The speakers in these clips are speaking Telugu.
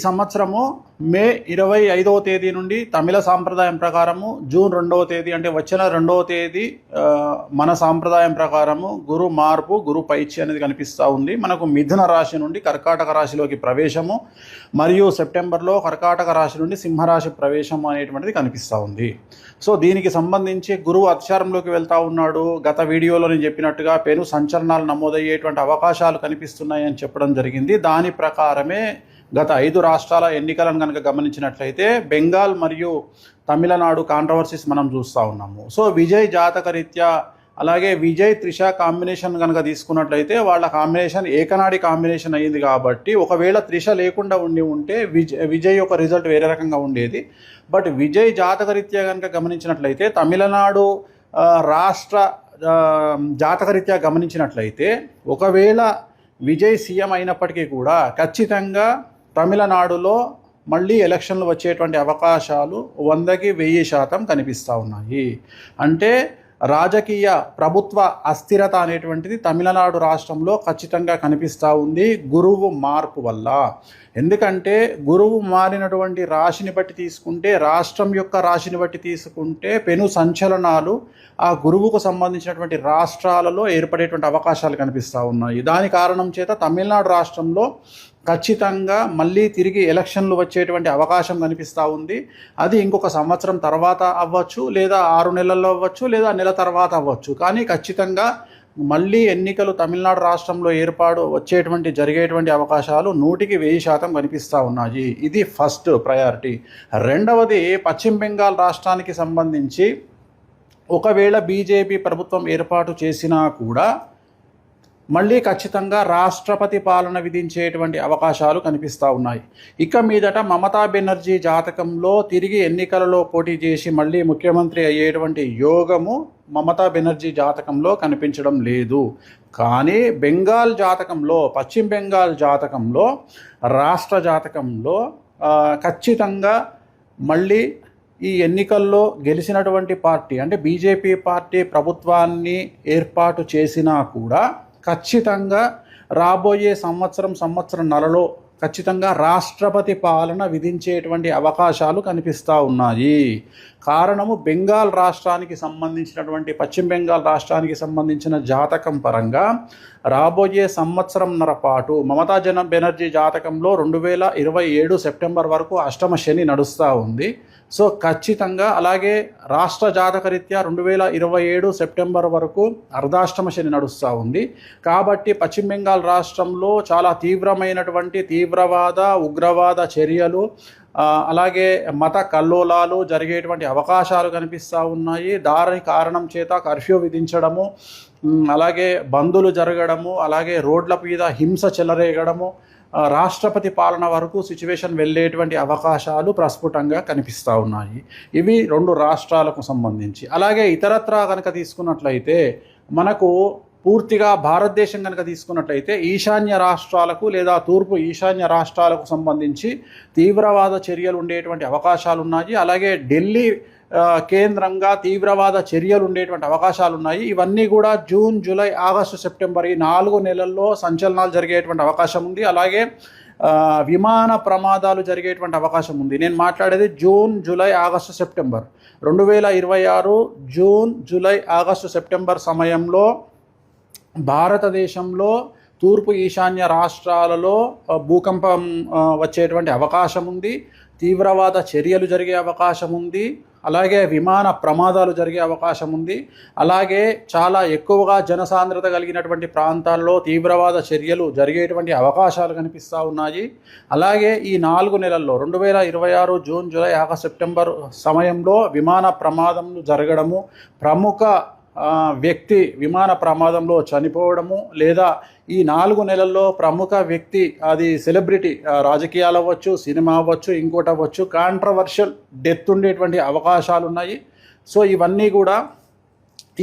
సంవత్సరము మే 25వ తేదీ నుండి తమిళ సాంప్రదాయం ప్రకారము జూన్ 2వ తేదీ అంటే వచ్చిన 2వ తేదీ మన సాంప్రదాయం ప్రకారము గురు మార్పు గురు పైచి అనేది కనిపిస్తూ ఉంది. మనకు మిథున రాశి నుండి కర్కాటక రాశిలోకి ప్రవేశము మరియు సెప్టెంబర్లో కర్కాటక రాశి నుండి సింహరాశి ప్రవేశం అనేటువంటిది కనిపిస్తూ ఉంది. సో దీనికి సంబంధించి గురువు అతిచారంలోకి వెళ్తూ ఉన్నాడు. గత వీడియోలో నేను చెప్పినట్టుగా పెను సంచలనాలు నమోదయ్యేటువంటి అవకాశాలు కనిపిస్తున్నాయని చెప్పడం జరిగింది. దాని ప్రకారమే గత 5 రాష్ట్రాల ఎన్నికలను కనుక గమనించినట్లయితే బెంగాల్ మరియు తమిళనాడు కాంట్రవర్సీస్ మనం చూస్తూ ఉన్నాము. సో విజయ్ జాతకరీత్యా అలాగే విజయ్ త్రిష కాంబినేషన్ కనుక తీసుకున్నట్లయితే వాళ్ళ కాంబినేషన్ ఏకనాడి కాంబినేషన్ అయ్యింది. కాబట్టి ఒకవేళ త్రిష లేకుండా ఉంటే విజయ్ యొక్క రిజల్ట్ వేరే రకంగా ఉండేది. బట్ విజయ్ జాతకరీత్యా కనుక గమనించినట్లయితే తమిళనాడు రాష్ట్ర జాతకరీత్యా గమనించినట్లయితే ఒకవేళ విజయ్ సీఎం అయినప్పటికీ కూడా ఖచ్చితంగా తమిళనాడులో మళ్ళీ ఎలక్షన్లు వచ్చేటువంటి అవకాశాలు 100కి 1000% కనిపిస్తూ ఉన్నాయి. అంటే రాజకీయ ప్రభుత్వ అస్థిరత అనేటువంటిది తమిళనాడు రాష్ట్రంలో ఖచ్చితంగా కనిపిస్తూ ఉంది గురువు మార్పు వల్ల. ఎందుకంటే గురువు మారినటువంటి రాశిని బట్టి తీసుకుంటే, రాష్ట్రం యొక్క రాశిని బట్టి తీసుకుంటే పెను సంచలనాలు ఆ గురువుకు సంబంధించినటువంటి రాష్ట్రాలలో ఏర్పడేటువంటి అవకాశాలు కనిపిస్తూ ఉన్నాయి. దాని కారణం చేత తమిళనాడు రాష్ట్రంలో ఖచ్చితంగా మళ్ళీ తిరిగి ఎలక్షన్లు వచ్చేటువంటి అవకాశం కనిపిస్తూ ఉంది. అది ఇంకొక సంవత్సరం తర్వాత అవ్వచ్చు, లేదా 6 నెలల్లో అవ్వచ్చు, లేదా నెల తర్వాత అవ్వచ్చు. కానీ ఖచ్చితంగా మళ్ళీ ఎన్నికలు తమిళనాడు రాష్ట్రంలో జరిగేటువంటి అవకాశాలు 100కి 1000% కనిపిస్తూ ఉన్నాయి. ఇది ఫస్ట్ ప్రయారిటీ. రెండవది పశ్చిమ బెంగాల్ రాష్ట్రానికి సంబంధించి ఒకవేళ బీజేపీ ప్రభుత్వం ఏర్పాటు చేసినా కూడా మళ్ళీ ఖచ్చితంగా రాష్ట్రపతి పాలన విధించేటువంటి అవకాశాలు కనిపిస్తూ ఉన్నాయి. ఇక మీదట మమతా బెనర్జీ జాతకంలో తిరిగి ఎన్నికలలో పోటీ చేసి మళ్ళీ ముఖ్యమంత్రి అయ్యేటువంటి యోగము మమతా బెనర్జీ జాతకంలో కనిపించడం లేదు. కానీ బెంగాల్ జాతకంలో, పశ్చిమ బెంగాల్ జాతకంలో, రాష్ట్ర జాతకంలో ఖచ్చితంగా మళ్ళీ ఈ ఎన్నికల్లో గెలిచినటువంటి పార్టీ అంటే బీజేపీ పార్టీ ప్రభుత్వాన్ని ఏర్పాటు చేసినా కూడా ఖచ్చితంగా రాబోయే సంవత్సరంన్నరలో ఖచ్చితంగా రాష్ట్రపతి పాలన విధించేటువంటి అవకాశాలు కనిపిస్తూ ఉన్నాయి. కారణము బెంగాల్ రాష్ట్రానికి సంబంధించినటువంటి పశ్చిమ బెంగాల్ రాష్ట్రానికి సంబంధించిన జాతకం పరంగా రాబోయే సంవత్సరంన్నర పాటు మమతా బెనర్జీ జాతకంలో 2027 సెప్టెంబర్ వరకు అష్టమ శని నడుస్తూ ఉంది. సో ఖచ్చితంగా అలాగే రాష్ట్ర జాతకరీత్యా 2027 సెప్టెంబర్ వరకు అర్ధాష్టమ శని నడుస్తూ ఉంది. కాబట్టి పశ్చిమ బెంగాల్ రాష్ట్రంలో చాలా తీవ్రమైనటువంటి తీవ్రవాద ఉగ్రవాద చర్యలు అలాగే మత కల్లోలాలు జరిగేటువంటి అవకాశాలు కనిపిస్తూ ఉన్నాయి. దాని కారణం చేత కర్ఫ్యూ విధించడము, అలాగే బందులు జరగడము, అలాగే రోడ్ల మీద హింస చెలరేగడము, రాష్ట్రపతి పాలన వరకు సిచ్యువేషన్ వెళ్ళేటువంటి అవకాశాలు ప్రస్ఫుటంగా కనిపిస్తూ ఉన్నాయి. ఇవి 2 రాష్ట్రాలకు సంబంధించి. అలాగే ఇతరత్రా కనుక తీసుకున్నట్లయితే మనకు పూర్తిగా భారతదేశం కనుక తీసుకున్నట్లయితే ఈశాన్య రాష్ట్రాలకు లేదా తూర్పు ఈశాన్య రాష్ట్రాలకు సంబంధించి తీవ్రవాద చర్యలు ఉండేటువంటి అవకాశాలు ఉన్నాయి. అలాగే ఢిల్లీ కేంద్రంగా తీవ్రవాద చర్యలు ఉండేటువంటి అవకాశాలు ఉన్నాయి. ఇవన్నీ కూడా జూన్, జూలై, ఆగస్టు, సెప్టెంబర్ ఈ 4 నెలల్లో సంచలనాలు జరిగేటువంటి అవకాశం ఉంది. అలాగే విమాన ప్రమాదాలు జరిగేటువంటి అవకాశం ఉంది. నేను మాట్లాడేది June, July, August, September 2026 June, July, August, September సమయంలో భారతదేశంలో తూర్పు ఈశాన్య రాష్ట్రాలలో భూకంపం వచ్చేటువంటి అవకాశం ఉంది. తీవ్రవాద చర్యలు జరిగే అవకాశం ఉంది. అలాగే విమాన ప్రమాదాలు జరిగే అవకాశం ఉంది. అలాగే చాలా ఎక్కువగా జనసాంద్రత కలిగినటువంటి ప్రాంతాల్లో తీవ్రవాద చర్యలు జరిగేటువంటి అవకాశాలు కనిపిస్తూ ఉన్నాయి. అలాగే ఈ 4 నెలల్లో 2026 జూన్, జూలై, ఆగస్టు, సెప్టెంబర్ సమయంలో విమాన ప్రమాదములు జరగడము, ప్రముఖ వ్యక్తి విమాన ప్రమాదంలో చనిపోవడము, లేదా ఈ 4 నెలల్లో ప్రముఖ వ్యక్తి, అది సెలబ్రిటీ, రాజకీయాలు అవ్వచ్చు, సినిమా అవ్వచ్చు, ఇంకోటి అవ్వచ్చు, కాంట్రవర్షియల్ డెత్ ఉండేటువంటి అవకాశాలు ఉన్నాయి. సో ఇవన్నీ కూడా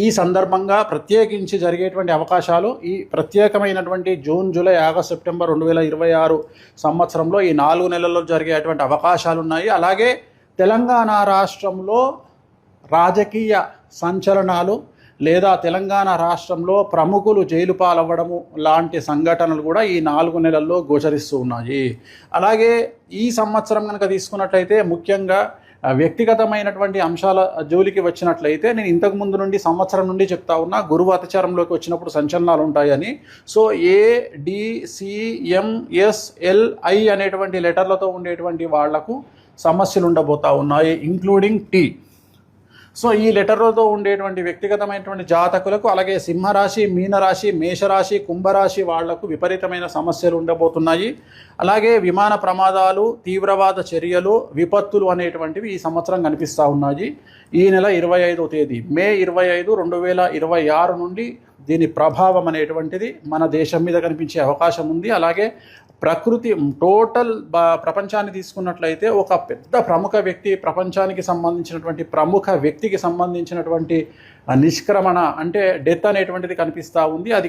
ఈ సందర్భంగా ప్రత్యేకించి జరిగేటువంటి అవకాశాలు ఈ ప్రత్యేకమైనటువంటి జూన్, జూలై, ఆగస్టు, సెప్టెంబర్ 2026 సంవత్సరంలో ఈ 4 నెలల్లో జరిగేటువంటి అవకాశాలు ఉన్నాయి. అలాగే తెలంగాణ రాష్ట్రంలో రాజకీయ సంచలనాలు లేదా తెలంగాణ రాష్ట్రంలో ప్రముఖులు జైలు పాలవ్వడము లాంటి సంఘటనలు కూడా ఈ 4 నెలల్లో గోచరిస్తూ ఉన్నాయి. అలాగే ఈ సంవత్సరం కనుక తీసుకున్నట్లయితే ముఖ్యంగా వ్యక్తిగతమైనటువంటి అంశాల జోలికి వచ్చినట్లయితే నేను ఇంతకు ముందు నుండి సంవత్సరం నుండి చెప్తా ఉన్నా, గురువు అతిచారంలోకి వచ్చినప్పుడు సంచలనాలు ఉంటాయని. సో ADCMSLI అనేటువంటి లెటర్లతో ఉండేటువంటి వాళ్లకు సమస్యలు ఉండబోతా ఉన్నాయి, ఇంక్లూడింగ్ T. సో ఈ లెటర్లతో ఉండేటువంటి వ్యక్తిగతమైనటువంటి జాతకులకు, అలాగే సింహరాశి, మీనరాశి, మేషరాశి, కుంభరాశి వాళ్లకు విపరీతమైన సమస్యలు ఉండబోతున్నాయి. అలాగే విమాన ప్రమాదాలు, తీవ్రవాద చర్యలు, విపత్తులు అనేటువంటివి ఈ సంవత్సరం కనిపిస్తూ ఉన్నాయి. ఈ నెల 25వ తేదీ మే 25, 2026 నుండి దీని ప్రభావం అనేటువంటిది మన దేశం మీద కనిపించే అవకాశం ఉంది. అలాగే ప్రకృతి టోటల్ ప్రపంచాన్ని తీసుకున్నట్లయితే ఒక పెద్ద ప్రముఖ వ్యక్తి, ప్రపంచానికి సంబంధించినటువంటి ప్రముఖ వ్యక్తికి సంబంధించినటువంటి నిష్క్రమణ అంటే డెత్ అనేటువంటిది కనిపిస్తూ ఉంది. అది